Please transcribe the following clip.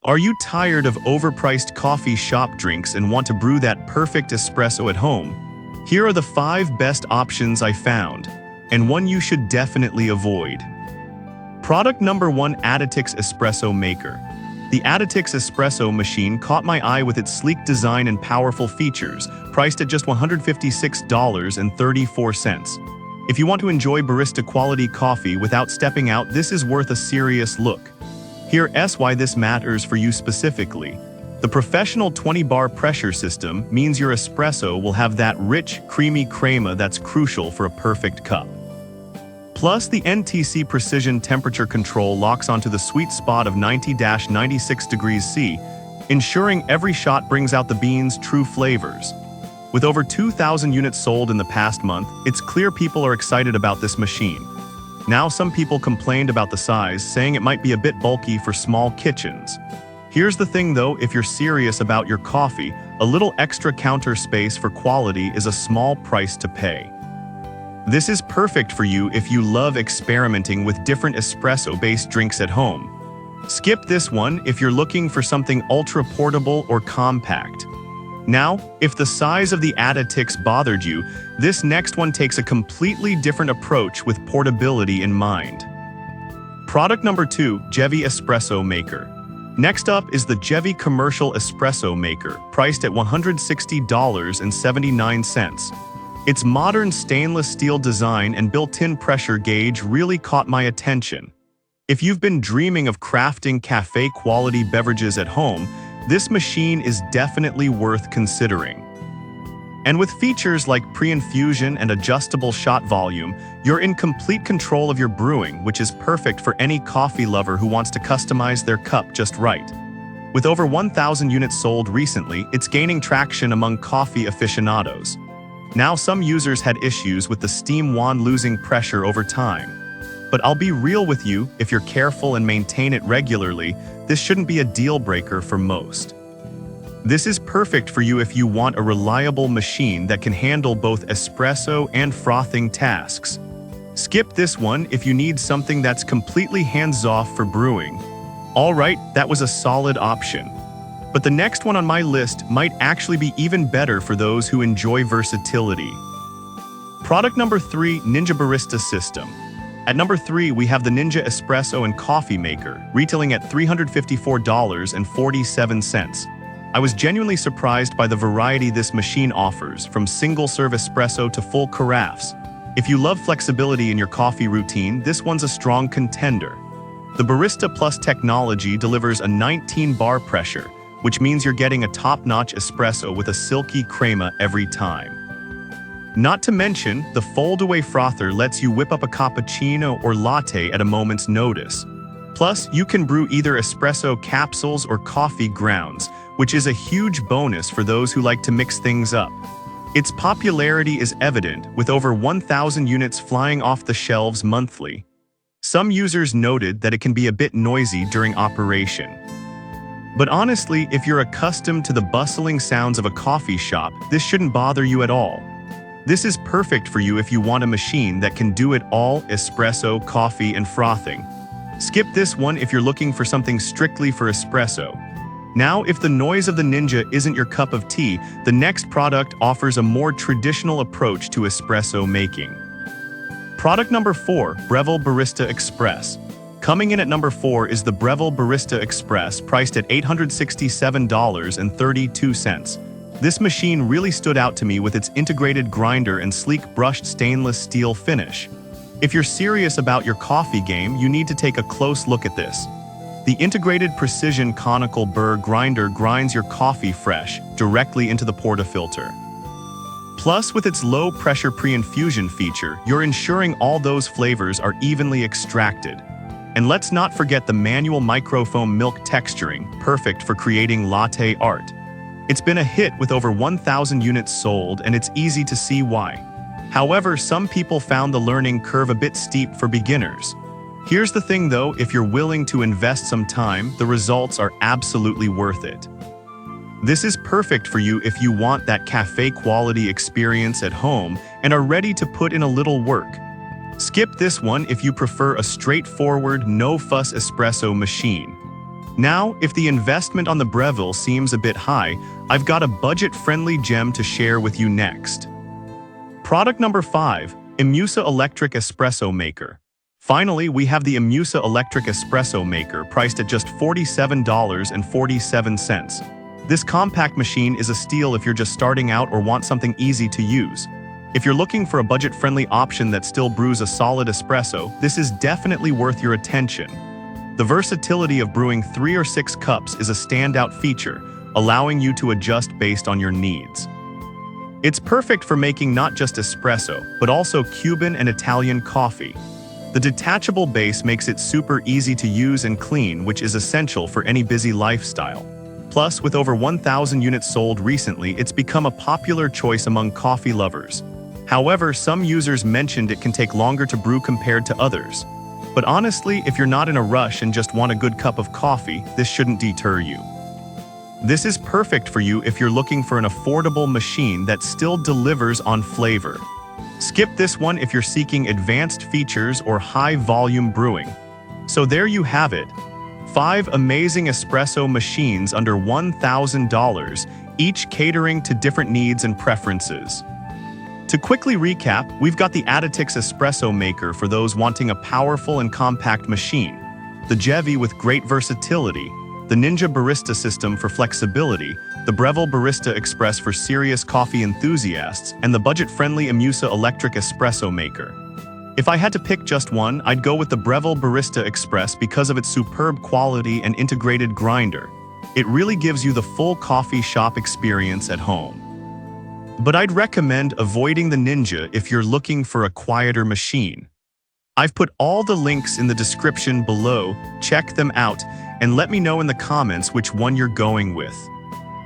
Are you tired of overpriced coffee shop drinks and want to brew that perfect espresso at home? Here are the 5 best options I found, and one you should definitely avoid. Product number 1: Aditix Espresso Maker. The Aditix Espresso machine caught my eye with its sleek design and powerful features, priced at just $156.34. If you want to enjoy barista-quality coffee without stepping out, this is worth a serious look. Here's why this matters for you specifically. The professional 20-bar pressure system means your espresso will have that rich, creamy crema that's crucial for a perfect cup. Plus, the NTC precision temperature control locks onto the sweet spot of 90-96 degrees C, ensuring every shot brings out the bean's true flavors. With over 2,000 units sold in the past month, it's clear people are excited about this machine. Now, some people complained about the size, saying it might be a bit bulky for small kitchens. Here's the thing though, if you're serious about your coffee, a little extra counter space for quality is a small price to pay. This is perfect for you if you love experimenting with different espresso-based drinks at home. Skip this one if you're looking for something ultra-portable or compact. Now, if the size of the Aditix bothered you, this next one takes a completely different approach with portability in mind. Product number 2: Jevi Espresso Maker. Next up is the Jevi Commercial Espresso Maker, priced at $160.79. Its modern stainless steel design and built-in pressure gauge really caught my attention. If you've been dreaming of crafting cafe-quality beverages at home, this machine is definitely worth considering. And with features like pre-infusion and adjustable shot volume, you're in complete control of your brewing, which is perfect for any coffee lover who wants to customize their cup just right. With over 1,000 units sold recently, it's gaining traction among coffee aficionados. Now, some users had issues with the steam wand losing pressure over time. But I'll be real with you, if you're careful and maintain it regularly, this shouldn't be a deal breaker for most. This is perfect for you if you want a reliable machine that can handle both espresso and frothing tasks. Skip this one if you need something that's completely hands-off for brewing. Alright, that was a solid option. But the next one on my list might actually be even better for those who enjoy versatility. Product number 3: Ninja Barista System. At number 3, we have the Ninja Espresso and Coffee Maker, retailing at $354.47. I was genuinely surprised by the variety this machine offers, from single-serve espresso to full carafes. If you love flexibility in your coffee routine, this one's a strong contender. The Barista Plus technology delivers a 19-bar pressure, which means you're getting a top-notch espresso with a silky crema every time. Not to mention, the fold-away frother lets you whip up a cappuccino or latte at a moment's notice. Plus, you can brew either espresso capsules or coffee grounds, which is a huge bonus for those who like to mix things up. Its popularity is evident, with over 1,000 units flying off the shelves monthly. Some users noted that it can be a bit noisy during operation. But honestly, if you're accustomed to the bustling sounds of a coffee shop, this shouldn't bother you at all. This is perfect for you if you want a machine that can do it all: espresso, coffee, and frothing. Skip this one if you're looking for something strictly for espresso. Now, if the noise of the Ninja isn't your cup of tea, the next product offers a more traditional approach to espresso making. Product number 4: Breville Barista Express. Coming in at number 4 is the Breville Barista Express, priced at $867.32. This machine really stood out to me with its integrated grinder and sleek brushed stainless steel finish. If you're serious about your coffee game, you need to take a close look at this. The integrated precision conical burr grinder grinds your coffee fresh, directly into the portafilter. Plus, with its low-pressure pre-infusion feature, you're ensuring all those flavors are evenly extracted. And let's not forget the manual microfoam milk texturing, perfect for creating latte art. It's been a hit with over 1,000 units sold, and it's easy to see why. However, some people found the learning curve a bit steep for beginners. Here's the thing though, if you're willing to invest some time, the results are absolutely worth it. This is perfect for you if you want that cafe-quality experience at home and are ready to put in a little work. Skip this one if you prefer a straightforward, no-fuss espresso machine. Now, if the investment on the Breville seems a bit high, I've got a budget-friendly gem to share with you next. Product number 5, Imusa Electric Espresso Maker. Finally, we have the Imusa Electric Espresso Maker priced at just $47.47. This compact machine is a steal if you're just starting out or want something easy to use. If you're looking for a budget-friendly option that still brews a solid espresso, this is definitely worth your attention. The versatility of brewing 3 or 6 cups is a standout feature, allowing you to adjust based on your needs. It's perfect for making not just espresso, but also Cuban and Italian coffee. The detachable base makes it super easy to use and clean, which is essential for any busy lifestyle. Plus, with over 1,000 units sold recently, it's become a popular choice among coffee lovers. However, some users mentioned it can take longer to brew compared to others. But honestly, if you're not in a rush and just want a good cup of coffee, this shouldn't deter you. This is perfect for you if you're looking for an affordable machine that still delivers on flavor. Skip this one if you're seeking advanced features or high-volume brewing. So there you have it. 5 amazing espresso machines under $1,000, each catering to different needs and preferences. To quickly recap, we've got the Aditix Espresso Maker for those wanting a powerful and compact machine, the Jevi with great versatility, the Ninja Barista System for flexibility, the Breville Barista Express for serious coffee enthusiasts, and the budget-friendly Imusa Electric Espresso Maker. If I had to pick just one, I'd go with the Breville Barista Express because of its superb quality and integrated grinder. It really gives you the full coffee shop experience at home. But I'd recommend avoiding the Ninja if you're looking for a quieter machine. I've put all the links in the description below, check them out, and let me know in the comments which one you're going with.